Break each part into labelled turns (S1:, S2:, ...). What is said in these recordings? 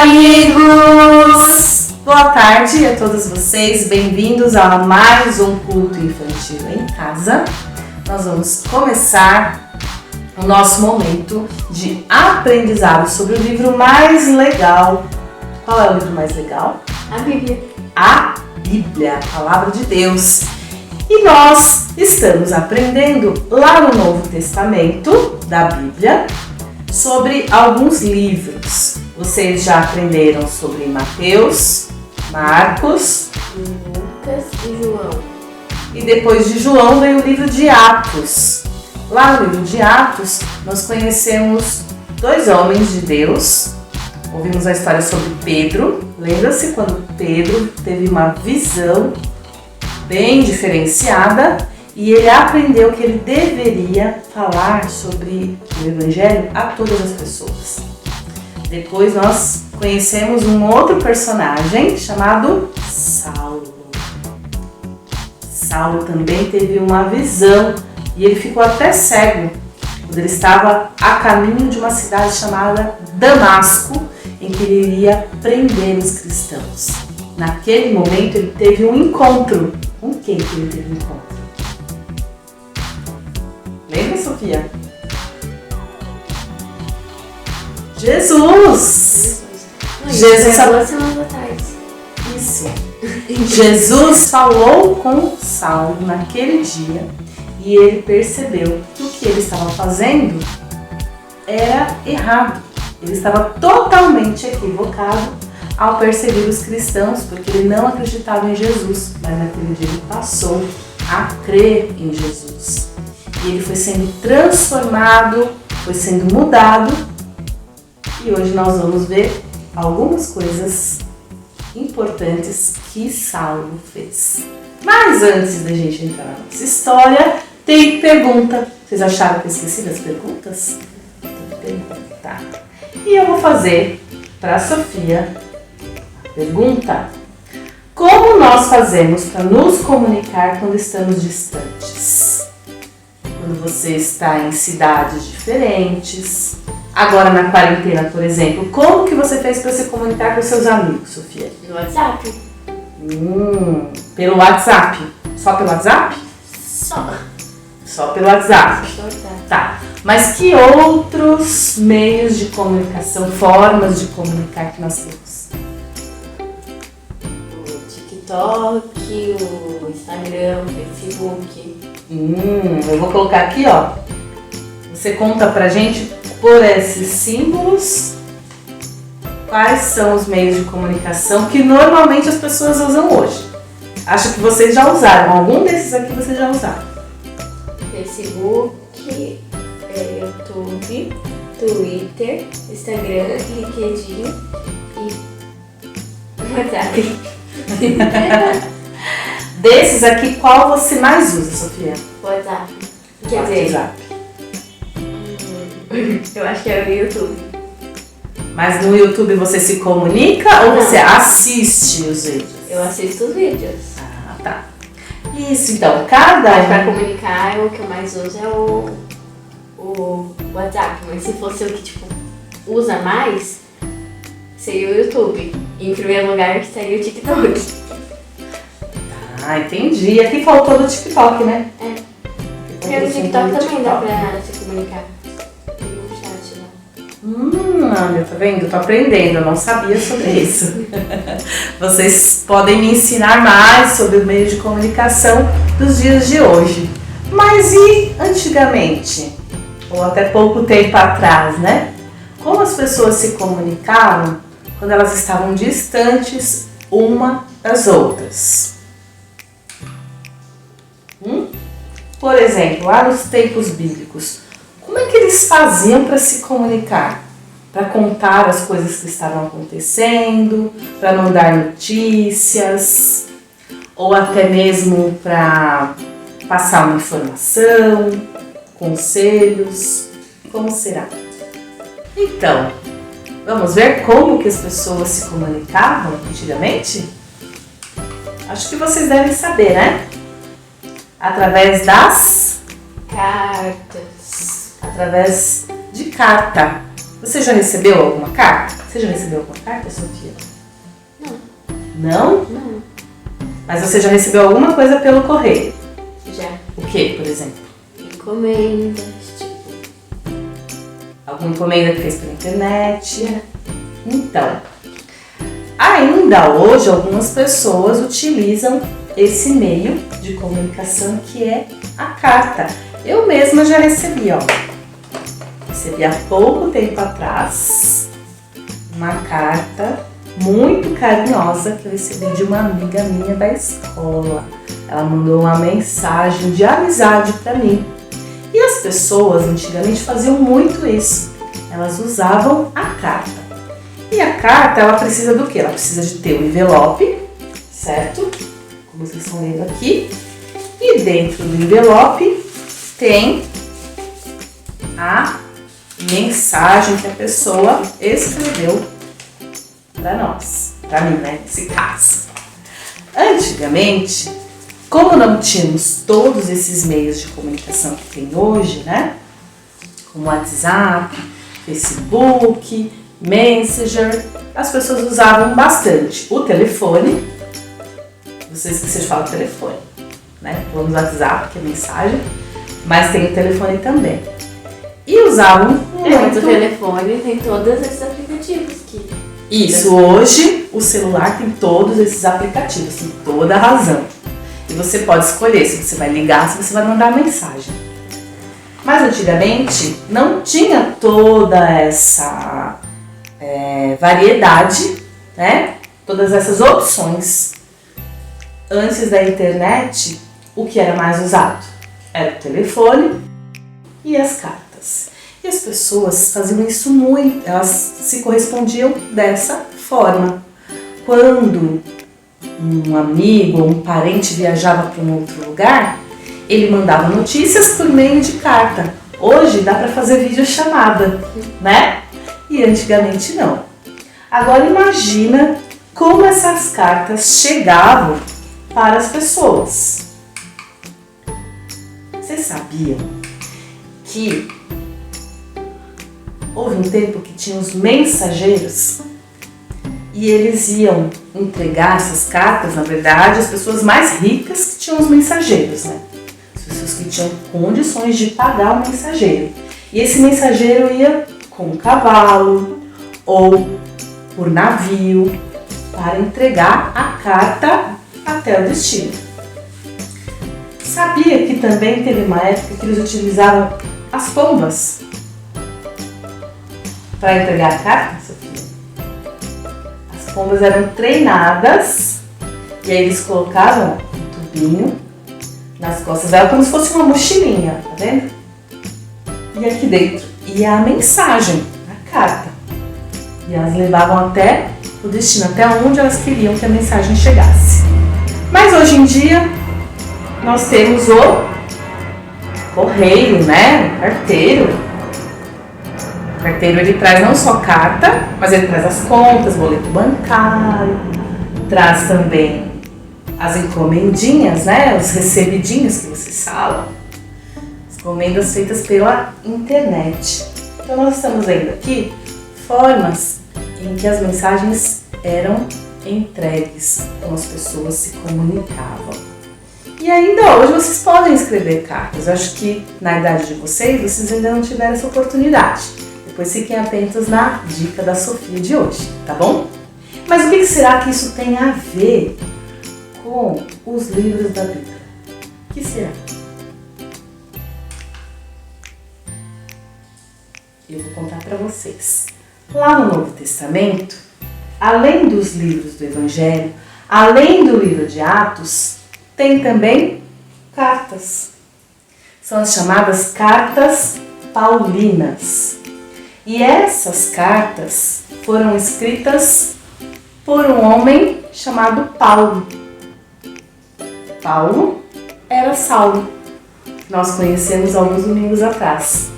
S1: amigos! Boa tarde a todos vocês, bem-vindos a mais um culto infantil em casa. Nós vamos começar o nosso momento de aprendizado sobre o livro mais legal. Qual é o livro mais legal?
S2: A Bíblia.
S1: A Bíblia, a Palavra de Deus. E nós estamos aprendendo lá no Novo Testamento da Bíblia sobre alguns livros. Vocês já aprenderam sobre Mateus, Marcos,
S2: Lucas e João.
S1: E depois de João veio o livro de Atos. Lá no livro de Atos nós conhecemos dois homens de Deus. Ouvimos a história sobre Pedro. Lembra-se quando Pedro teve uma visão bem diferenciada e ele aprendeu que ele deveria falar sobre o Evangelho a todas as pessoas. Depois nós conhecemos um outro personagem chamado Saulo. Saulo também teve uma visão e ele ficou até cego quando ele estava a caminho de uma cidade chamada Damasco, em que ele iria prender os cristãos. Naquele momento ele teve um encontro. Com quem que ele teve um encontro? Lembra, Sofia? Jesus!
S2: Jesus há 2 semanas atrás.
S1: Isso. Jesus falou com Saulo naquele dia e ele percebeu que o que ele estava fazendo era errado. Ele estava totalmente equivocado ao perseguir os cristãos, porque ele não acreditava em Jesus, mas naquele dia ele passou a crer em Jesus. E ele foi sendo transformado, foi sendo mudado, e hoje nós vamos ver algumas coisas importantes que Saulo fez. Mas antes da gente entrar na nossa história, tem pergunta. Vocês acharam que eu esqueci das perguntas? Tem pergunta. E eu vou fazer para a Sofia a pergunta: como nós fazemos para nos comunicar quando estamos distantes? Quando você está em cidades diferentes, agora na quarentena, por exemplo, como que você fez para se comunicar com seus amigos, Sofia?
S2: No WhatsApp.
S1: Pelo WhatsApp? Só pelo WhatsApp? Só pelo WhatsApp. Tá. Mas que outros meios de comunicação, formas de comunicar que nós temos?
S2: O TikTok, o Instagram, o Facebook.
S1: Eu vou colocar aqui, ó. Você conta pra gente por esses símbolos quais são os meios de comunicação que normalmente as pessoas usam hoje. Acho que vocês já usaram. Algum desses aqui vocês já usaram.
S2: Facebook, YouTube, Twitter, Instagram, LinkedIn e WhatsApp.
S1: Desses aqui, qual você mais usa, Sofia?
S2: WhatsApp. Quer dizer,
S1: WhatsApp.
S2: Eu acho que era o YouTube.
S1: Mas no YouTube você se comunica ou você assiste os vídeos?
S2: Eu assisto os vídeos.
S1: Ah, tá. Isso, então, cada
S2: Mas pra comunicar, o que eu mais uso é o WhatsApp. Mas se fosse o que, tipo, usa mais, seria o YouTube. E em primeiro lugar, seria o TikTok.
S1: Ah, entendi. Aqui faltou do TikTok, né?
S2: É. Porque no TikTok também dá pra se comunicar. Tem um chat lá.
S1: Olha, tá vendo? Tô aprendendo, eu não sabia sobre isso. Vocês podem me ensinar mais sobre o meio de comunicação dos dias de hoje. Mas e antigamente? Ou até pouco tempo atrás, né? Como as pessoas se comunicavam quando elas estavam distantes uma das outras? Por exemplo, lá nos tempos bíblicos, como é que eles faziam para se comunicar? Para contar as coisas que estavam acontecendo, para não dar notícias, ou até mesmo para passar uma informação, conselhos, como será? Então, vamos ver como que as pessoas se comunicavam antigamente? Acho que vocês devem saber, né? Através das
S2: Cartas.
S1: Através de carta. Você já recebeu alguma carta? Você já recebeu alguma carta, Sofia?
S2: Não.
S1: Não?
S2: Não.
S1: Mas você já recebeu alguma coisa pelo correio?
S2: Já.
S1: O que, por exemplo?
S2: Encomendas, tipo.
S1: Alguma encomenda que fez pela internet?
S2: Já.
S1: Então, ainda hoje algumas pessoas utilizam esse meio de comunicação que é a carta. Eu mesma já recebi, ó. Recebi há pouco tempo atrás uma carta muito carinhosa que eu recebi de uma amiga minha da escola. Ela mandou uma mensagem de amizade para mim. E as pessoas antigamente faziam muito isso. Elas usavam a carta. E a carta, ela precisa do quê? Ela precisa de ter um envelope, certo? Como vocês estão vendo aqui. E dentro do envelope tem a mensagem que a pessoa escreveu para nós. Para mim, né? Nesse caso. Antigamente, como não tínhamos todos esses meios de comunicação que tem hoje, né? Como WhatsApp, Facebook, Messenger, as pessoas usavam bastante o telefone. Vocês que vocês falam telefone, né? Vamos no WhatsApp, que é mensagem, mas tem o telefone também. E usavam muito.
S2: Mas o telefone tem todos esses aplicativos que.
S1: Isso, hoje o celular tem todos esses aplicativos, tem toda a razão. E você pode escolher se você vai ligar, se você vai mandar mensagem. Mas antigamente não tinha toda essa variedade, né? Todas essas opções. Antes da internet, o que era mais usado? Era o telefone e as cartas. E as pessoas faziam isso muito, elas se correspondiam dessa forma. Quando um amigo ou um parente viajava para um outro lugar, ele mandava notícias por meio de carta. Hoje dá para fazer videochamada, né? E antigamente não. Agora imagina como essas cartas chegavam para as pessoas. Vocês sabiam que houve um tempo que tinha os mensageiros e eles iam entregar essas cartas, na verdade, as pessoas mais ricas que tinham os mensageiros, né? As pessoas que tinham condições de pagar o mensageiro. E esse mensageiro ia com um cavalo ou por navio para entregar a carta até o destino. Sabia que também teve uma época que eles utilizavam as pombas para entregar a carta, Sofia? As pombas eram treinadas e aí eles colocavam um tubinho nas costas dela como se fosse uma mochilinha, tá vendo? E aqui dentro ia a mensagem, a carta. E elas levavam até o destino, até onde elas queriam que a mensagem chegasse. Mas hoje em dia nós temos o correio, né? O carteiro. O carteiro ele traz não só carta, mas ele traz as contas, boleto bancário, traz também as encomendinhas, né? Os recebidinhos que vocês falam. As encomendas feitas pela internet. Então nós estamos vendo aqui formas em que as mensagens eram entregues, como as pessoas se comunicavam. E ainda hoje vocês podem escrever cartas. Eu acho que na idade de vocês ainda não tiveram essa oportunidade. Depois fiquem atentos na dica da Sofia de hoje, tá bom? Mas o que será que isso tem a ver com os livros da Bíblia? O que será? Eu vou contar para vocês. Lá no Novo Testamento, além dos livros do Evangelho, além do livro de Atos, tem também cartas. São as chamadas cartas paulinas. E essas cartas foram escritas por um homem chamado Paulo. Paulo era Saulo. Nós conhecemos alguns domingos atrás.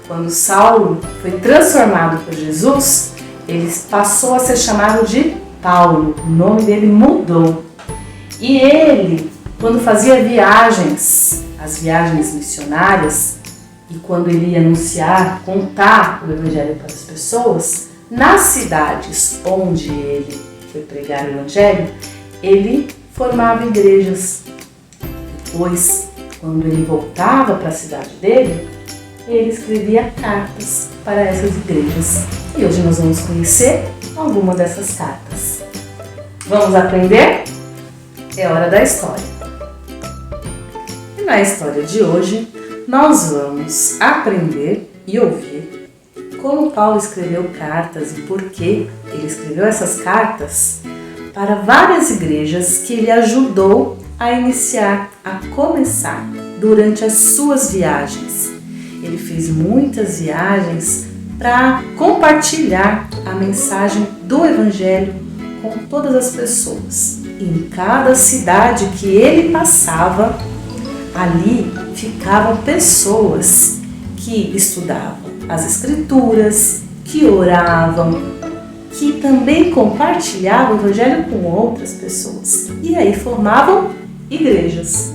S1: Quando Saulo foi transformado por Jesus, ele passou a ser chamado de Paulo. O nome dele mudou. E ele, quando fazia viagens, as viagens missionárias, e quando ele ia anunciar, contar o Evangelho para as pessoas, Nas cidades onde ele foi pregar o Evangelho, ele formava igrejas. Depois, quando ele voltava para a cidade dele, ele escrevia cartas para essas igrejas. E hoje nós vamos conhecer alguma dessas cartas. Vamos aprender? É hora da história. E na história de hoje, nós vamos aprender e ouvir como Paulo escreveu cartas e por que ele escreveu essas cartas para várias igrejas que ele ajudou a iniciar, a começar durante as suas viagens. Ele fez muitas viagens para compartilhar a mensagem do Evangelho com todas as pessoas. Em cada cidade que ele passava, ali ficavam pessoas que estudavam as Escrituras, que oravam, que também compartilhavam o Evangelho com outras pessoas. E aí formavam igrejas.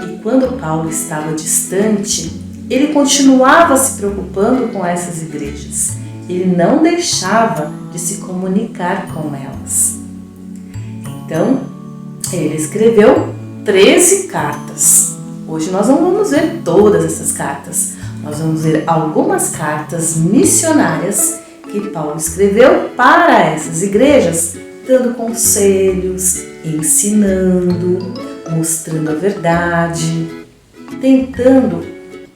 S1: E quando Paulo estava distante, ele continuava se preocupando com essas igrejas. Ele não deixava de se comunicar com elas. Então, ele escreveu 13 cartas. Hoje nós não vamos ver todas essas cartas. Nós vamos ver algumas cartas missionárias que Paulo escreveu para essas igrejas, dando conselhos, ensinando, mostrando a verdade, tentando,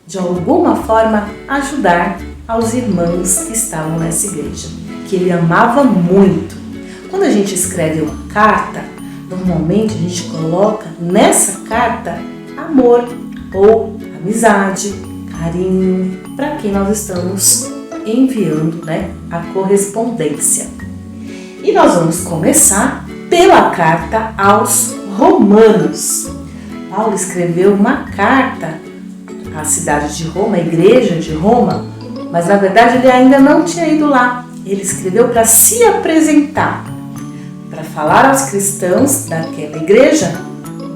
S1: de alguma forma, ajudar aos irmãos que estavam nessa igreja, que ele amava muito. Quando a gente escreve uma carta, normalmente a gente coloca nessa carta amor ou amizade, carinho, para quem nós estamos enviando, a correspondência. E nós vamos começar pela carta aos Romanos. Paulo escreveu uma carta à cidade de Roma, à igreja de Roma, mas na verdade ele ainda não tinha ido lá. Ele escreveu para se apresentar, para falar aos cristãos daquela igreja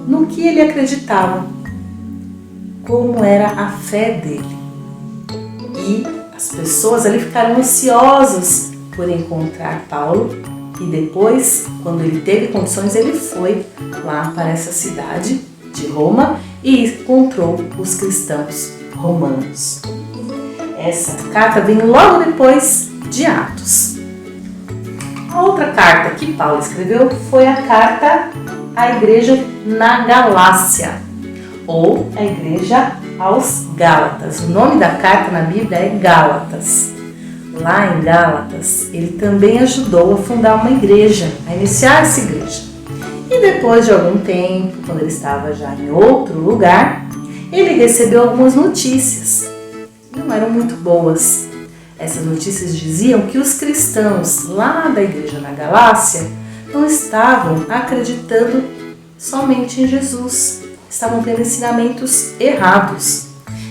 S1: no que ele acreditava, como era a fé dele. E as pessoas ali ficaram ansiosas por encontrar Paulo e depois, quando ele teve condições, ele foi lá para essa cidade de Roma e encontrou os cristãos romanos. Essa carta vem logo depois de Atos. A outra carta que Paulo escreveu foi a carta à igreja na Galácia, ou a igreja aos Gálatas. O nome da carta na Bíblia é Gálatas. Lá em Gálatas, ele também ajudou a fundar uma igreja, a iniciar essa igreja. E depois de algum tempo, quando ele estava já em outro lugar, ele recebeu algumas notícias. Não eram muito boas. Essas notícias diziam que os cristãos lá da igreja na Galácia não estavam acreditando somente em Jesus. Estavam tendo ensinamentos errados.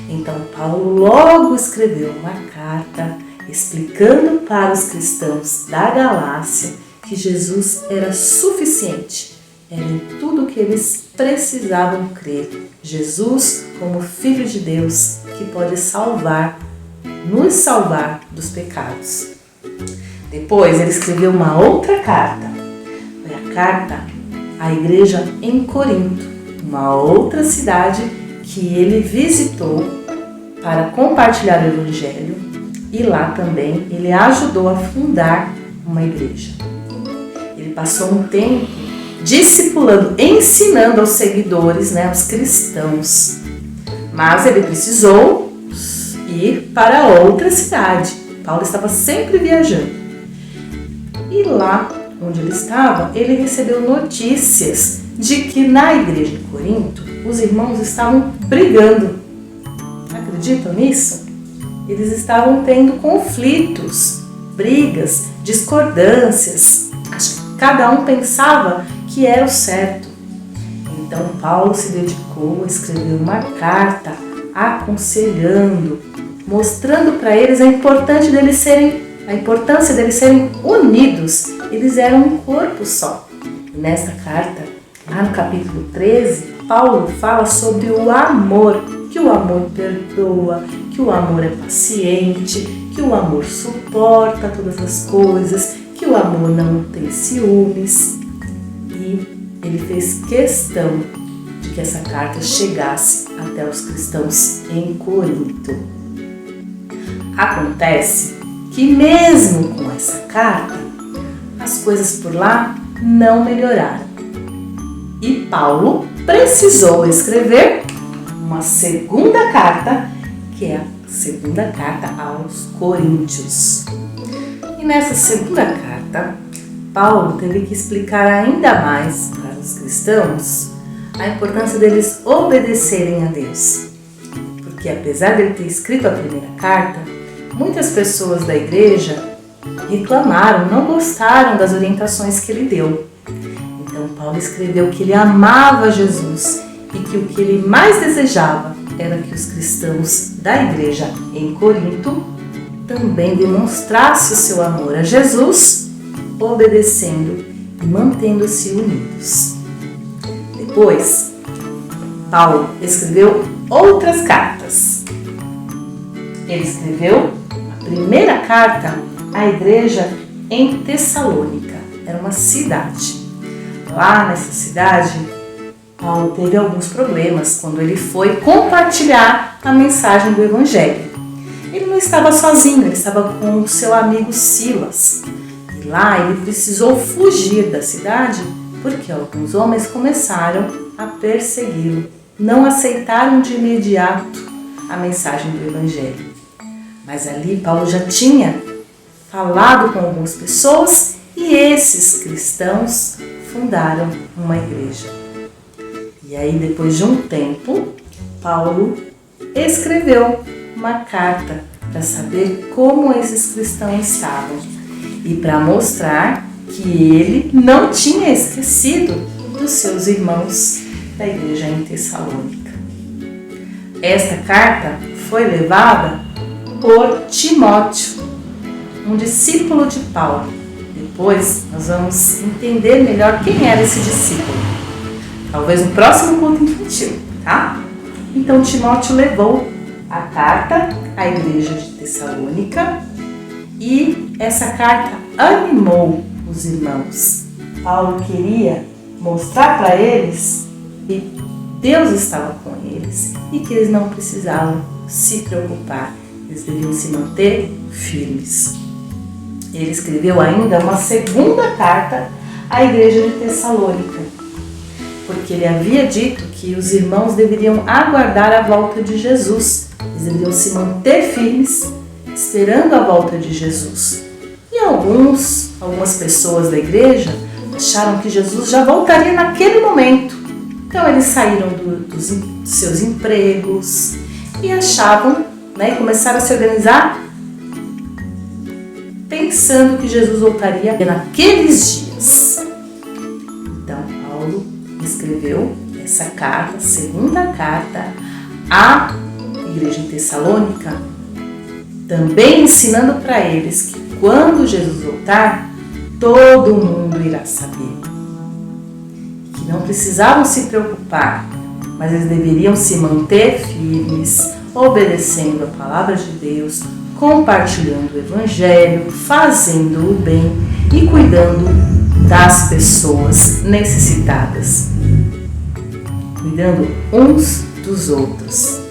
S1: Então Paulo logo escreveu uma carta explicando para os cristãos da Galácia que Jesus era suficiente, era em tudo que eles precisavam crer. Jesus como Filho de Deus que pode salvar, nos salvar dos pecados. Depois ele escreveu uma outra carta, foi a carta à igreja em Corinto, uma outra cidade que ele visitou para compartilhar o Evangelho e lá também ele ajudou a fundar uma igreja. Ele passou um tempo discipulando, ensinando aos seguidores, aos cristãos, mas ele precisou ir para outra cidade. Paulo estava sempre viajando e lá onde ele estava, ele recebeu notícias de que na igreja de Corinto os irmãos estavam brigando. Acreditam nisso? Eles estavam tendo conflitos, brigas, discordâncias. Acho que cada um pensava que era o certo. Então Paulo se dedicou a escrever uma carta aconselhando, mostrando para eles a importância deles serem unidos. Eles eram um corpo só. Nesta carta, lá no capítulo 13, Paulo fala sobre o amor, que o amor perdoa, que o amor é paciente, que o amor suporta todas as coisas, que o amor não tem ciúmes. E ele fez questão de que essa carta chegasse até os cristãos em Corinto. Acontece que mesmo com essa carta, as coisas por lá não melhoraram. E Paulo precisou escrever uma segunda carta, que é a segunda carta aos Coríntios. E nessa segunda carta, Paulo teve que explicar ainda mais para os cristãos a importância deles obedecerem a Deus. Porque apesar de ele ter escrito a primeira carta, muitas pessoas da igreja reclamaram, não gostaram das orientações que ele deu. Então Paulo escreveu que ele amava Jesus e que o que ele mais desejava era que os cristãos da igreja em Corinto também demonstrassem o seu amor a Jesus, obedecendo e mantendo-se unidos. Depois, Paulo escreveu outras cartas. Ele escreveu a primeira carta à igreja em Tessalônica, era uma cidade. Lá nessa cidade, Paulo teve alguns problemas quando ele foi compartilhar a mensagem do Evangelho. Ele não estava sozinho, ele estava com o seu amigo Silas. E lá ele precisou fugir da cidade porque alguns homens começaram a persegui-lo. Não aceitaram de imediato a mensagem do Evangelho. Mas ali Paulo já tinha falado com algumas pessoas e esses cristãos fundaram uma igreja. E aí, depois de um tempo, Paulo escreveu uma carta para saber como esses cristãos estavam e para mostrar que ele não tinha esquecido dos seus irmãos da igreja em Tessalônica. Esta carta foi levada por Timóteo, um discípulo de Paulo. Depois nós vamos entender melhor quem era esse discípulo. Talvez no próximo culto infantil, tá? Então Timóteo levou a carta à igreja de Tessalônica e essa carta animou os irmãos. Paulo queria mostrar para eles que Deus estava com eles e que eles não precisavam se preocupar, eles deviam se manter firmes. Ele escreveu ainda uma segunda carta à igreja de Tessalônica, porque ele havia dito que os irmãos deveriam aguardar a volta de Jesus, eles deveriam se manter firmes, esperando a volta de Jesus. E algumas pessoas da igreja acharam que Jesus já voltaria naquele momento. Então eles saíram dos seus empregos e achavam, e começaram a se organizar pensando que Jesus voltaria naqueles dias. Então Paulo escreveu essa carta, segunda carta à igreja em Tessalônica, também ensinando para eles que quando Jesus voltar, todo mundo irá saber. Que não precisavam se preocupar, mas eles deveriam se manter firmes, obedecendo a palavra de Deus, compartilhando o Evangelho, fazendo o bem e cuidando das pessoas necessitadas, cuidando uns dos outros.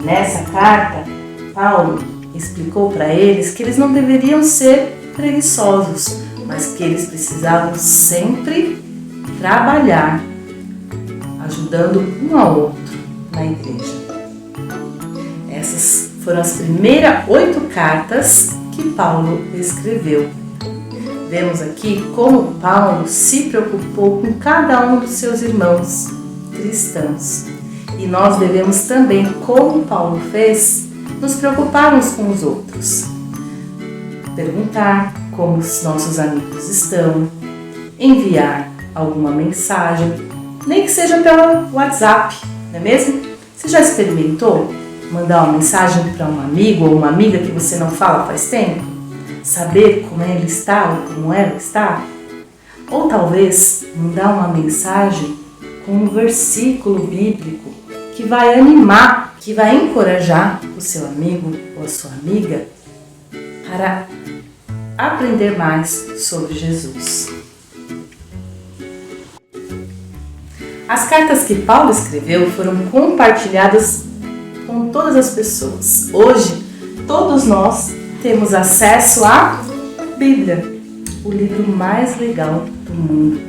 S1: Nessa carta, Paulo explicou para eles que eles não deveriam ser preguiçosos, mas que eles precisavam sempre trabalhar, ajudando um ao outro na igreja. Essas foram as primeiras 8 cartas que Paulo escreveu. Vemos aqui como Paulo se preocupou com cada um dos seus irmãos cristãos. E nós devemos também, como Paulo fez, nos preocupar uns com os outros. Perguntar como os nossos amigos estão, enviar alguma mensagem, nem que seja pelo WhatsApp, não é mesmo? Você já experimentou mandar uma mensagem para um amigo ou uma amiga que você não fala faz tempo? Saber como ele está ou como ela está? Ou talvez mandar uma mensagem com um versículo bíblico que vai animar, que vai encorajar o seu amigo ou a sua amiga? para aprender mais sobre Jesus. As cartas que Paulo escreveu foram compartilhadas com todas as pessoas. Hoje, todos nós temos acesso à Bíblia, o livro mais legal do mundo.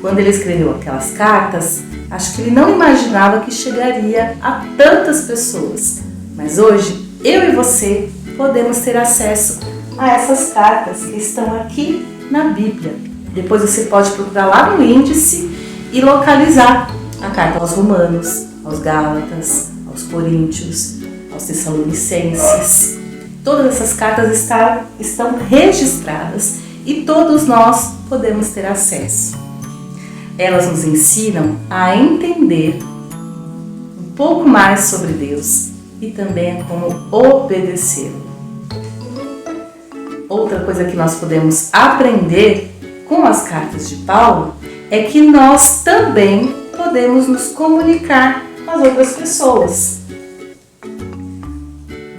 S1: Quando ele escreveu aquelas cartas, acho que ele não imaginava que chegaria a tantas pessoas. Mas hoje, eu e você podemos ter acesso a essas cartas que estão aqui na Bíblia. Depois você pode procurar lá no índice e localizar a carta aos Romanos, aos Gálatas, aos Coríntios, aos Tessalonicenses. Todas essas cartas estão registradas e todos nós podemos ter acesso. Elas nos ensinam a entender um pouco mais sobre Deus e também como obedecê-lo. Outra coisa que nós podemos aprender com as cartas de Paulo é que nós também podemos nos comunicar com as outras pessoas.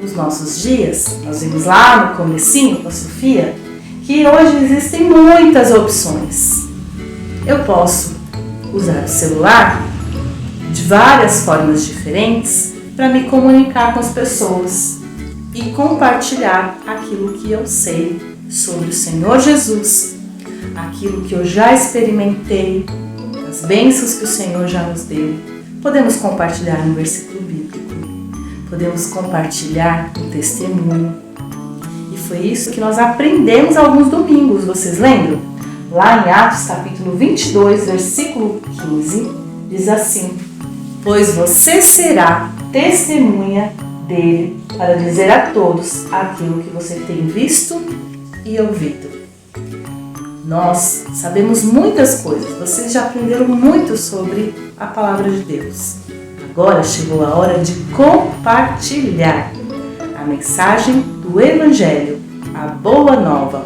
S1: Nos nossos dias, nós vimos lá no comecinho com a Sofia, que hoje existem muitas opções. Eu posso usar o celular de várias formas diferentes para me comunicar com as pessoas e compartilhar aquilo que eu sei sobre o Senhor Jesus, aquilo que eu já experimentei, as bênçãos que o Senhor já nos deu. Podemos compartilhar um versículo bíblico, podemos compartilhar um testemunho. E foi isso que nós aprendemos alguns domingos, vocês lembram? Lá em Atos capítulo 22, versículo 15, diz assim: pois você será testemunha dele para dizer a todos aquilo que você tem visto e ouvido. Nós sabemos muitas coisas, vocês já aprenderam muito sobre a palavra de Deus. Agora chegou a hora de compartilhar a mensagem do Evangelho, a Boa Nova.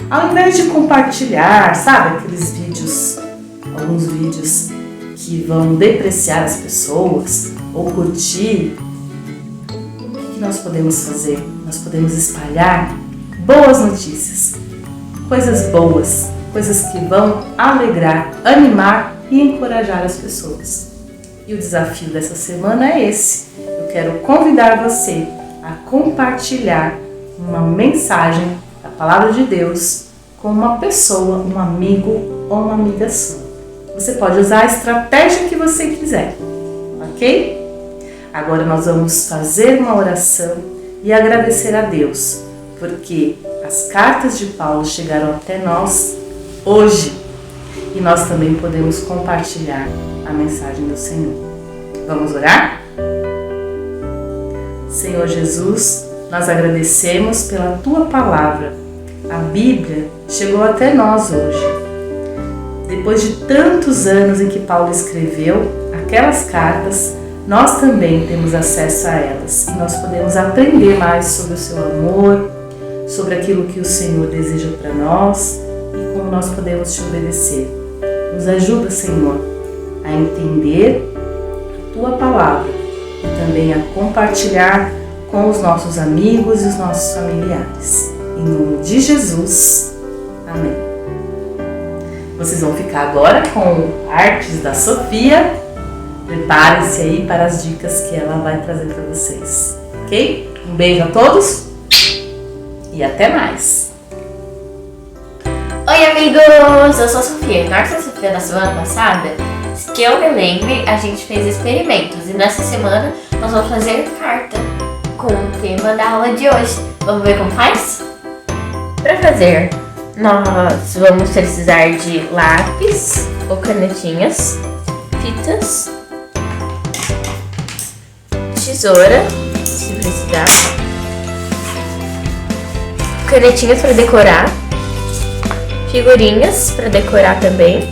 S1: Ao invés de compartilhar, sabe, aqueles vídeos, alguns vídeos que vão depreciar as pessoas ou curtir, o que nós podemos fazer? Nós podemos espalhar boas notícias, coisas boas, coisas que vão alegrar, animar e encorajar as pessoas. E o desafio dessa semana é esse. Eu quero convidar você a compartilhar uma mensagem da Palavra de Deus com uma pessoa, um amigo ou uma amiga sua. Você pode usar a estratégia que você quiser, ok? Agora nós vamos fazer uma oração e agradecer a Deus, porque as cartas de Paulo chegaram até nós hoje e nós também podemos compartilhar a mensagem do Senhor. Vamos orar? Senhor Jesus, nós agradecemos pela Tua palavra. A Bíblia chegou até nós hoje. Depois de tantos anos em que Paulo escreveu aquelas cartas, nós também temos acesso a elas e nós podemos aprender mais sobre o Seu amor, sobre aquilo que o Senhor deseja para nós e como nós podemos Te obedecer. Nos ajuda, Senhor, a entender a Tua palavra e também a compartilhar com os nossos amigos e os nossos familiares. Em nome de Jesus. Amém. Vocês vão ficar agora com artes da Sofia. Preparem-se aí para as dicas que ela vai trazer para vocês. Ok? Um beijo a todos e até mais.
S2: Oi, amigos! Eu sou a Sofia. Na quarta-feira da semana passada, que eu me lembre, a gente fez experimentos. E nessa semana nós vamos fazer carta com o tema da aula de hoje. Vamos ver como faz? Para fazer, nós vamos precisar de lápis ou canetinhas, fitas, tesoura, se precisar, canetinhas para decorar, figurinhas para decorar também,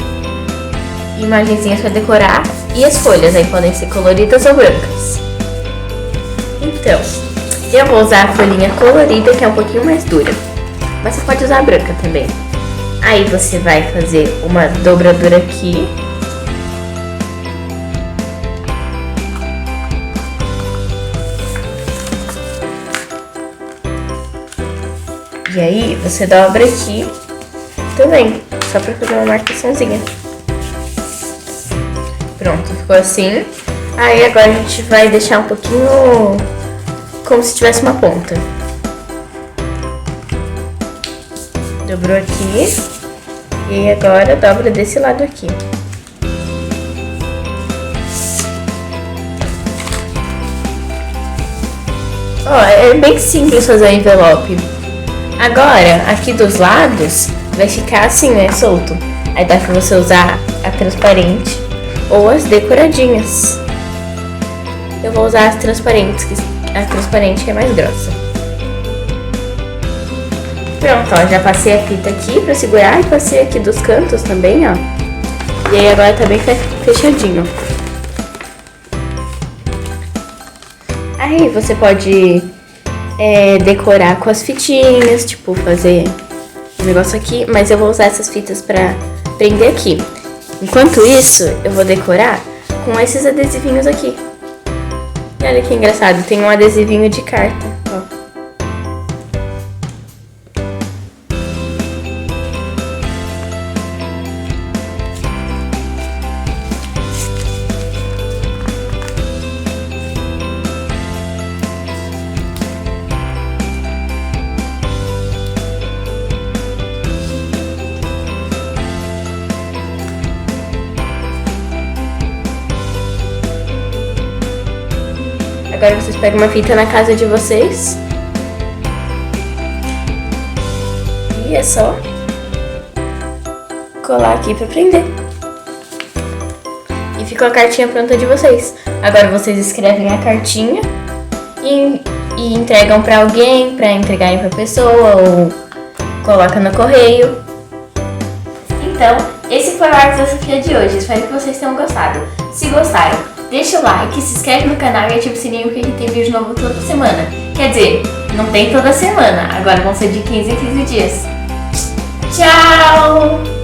S2: imagenzinhas para decorar e as folhas aí podem ser coloridas ou brancas. Então, eu vou usar a folhinha colorida, que é um pouquinho mais dura, mas você pode usar a branca também. Aí você vai fazer uma dobradura aqui. E aí você dobra aqui também, só pra fazer uma marcaçãozinha. Pronto, ficou assim. Aí agora a gente vai deixar um pouquinho como se tivesse uma ponta. Dobrou aqui. E agora dobra desse lado aqui. Ó, é bem simples fazer o envelope. Agora, aqui dos lados, vai ficar assim, né, solto. Aí dá pra você usar a transparente ou as decoradinhas. Eu vou usar as transparentes, a transparente que é mais grossa. Pronto, ó, já passei a fita aqui pra segurar e passei aqui dos cantos também, ó. E aí agora tá bem fechadinho. Aí você pode decorar com as fitinhas, tipo fazer um negócio aqui, mas eu vou usar essas fitas pra prender aqui. Enquanto isso, eu vou decorar com esses adesivinhos aqui. E olha que engraçado, tem um adesivinho de carta, ó. Agora vocês pegam uma fita na casa de vocês. E é só colar aqui pra prender. E ficou a cartinha pronta de vocês. Agora vocês escrevem a cartinha e entregam pra alguém, pra entregarem pra pessoa, ou coloca no correio. Então, esse foi o Arte da Sofia de hoje. Espero que vocês tenham gostado. Se gostaram, deixa o like, se inscreve no canal e ativa o sininho porque tem vídeo novo toda semana. Quer dizer, não tem toda semana, agora vão ser de 15 em 15 dias. Tchau!